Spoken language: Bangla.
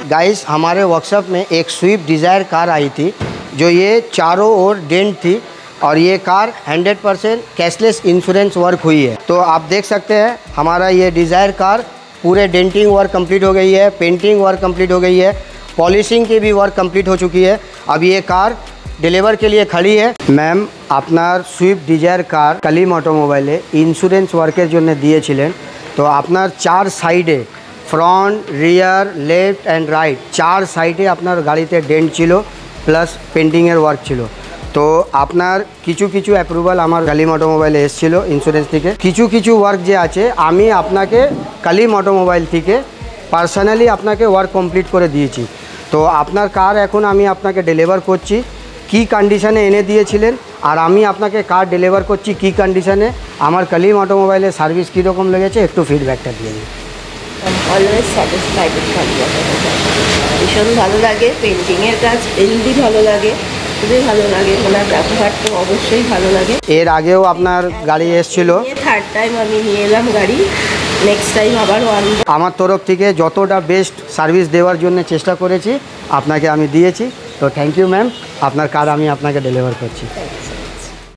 गाइस हमारे वर्कशॉप में एक स्विफ्ट डिज़ायर कार आई थी जो ये चारों ओर डेंट थी और ये कार 100% कैशलेस इंश्योरेंस वर्क हुई है। तो आप देख सकते हैं हमारा ये डिज़ायर कार पूरे डेंटिंग वर्क कंप्लीट हो गई है, पेंटिंग वर्क कंप्लीट हो गई है, पॉलिशिंग की भी वर्क कंप्लीट हो चुकी है। अब ये कार डिलीवर के लिए खड़ी है। मैम আপনার সুইফট ডিজায়ার কার কালিম অটোমোবাইলে ইন্স্যুরেন্স ওয়ার্কের জন্য দিয়েছিলেন, তো আপনার চার সাইডে front, rear, left and right চার সাইডে আপনার গাড়িতে ডেন্ট ছিল প্লাস পেন্টিংয়ের ওয়ার্ক ছিল। তো আপনার কিছু কিছু অ্যাপ্রুভাল আমার কালিম অটোমোবাইলে এসেছিল ইন্স্যুরেন্স থেকে, কিছু কিছু ওয়ার্ক যে আছে আমি আপনাকে কালিম অটোমোবাইল থেকে পার্সোনালি আপনাকে ওয়ার্ক কমপ্লিট করে দিয়েছি। তো আপনার কার এখন আমি আপনাকে ডেলিভার করছি, কি কন্ডিশনে এনে দিয়েছিলেন আর আমি আপনাকে কার ডেলিভার করছি কি কন্ডিশনে, আমার কালিম অটোমোবাইলের সার্ভিস কীরকম লেগেছে একটু ফিডব্যাকটা দিয়ে দিন। Always satisfied with Kalim automobile, ভীষণ ভালো লাগে, পেন্টিংয়ের কাজ এমনি ভালো লাগে, খুবই ভালো লাগে, ওনার ব্যবহার তো অবশ্যই ভালো লাগে। এর আগেও আপনার গাড়ি এসেছিল, থার্ড টাইম আমি নিয়ে এলাম গাড়ি, নেক্সট টাইম আবার আমার তরফ থেকে যতটা বেস্ট সার্ভিস দেওয়ার জন্য চেষ্টা করেছি আপনাকে আমি দিয়েছি। তো থ্যাংক ইউ ম্যাম, আপনার কার আমি আপনাকে ডেলিভার করছি।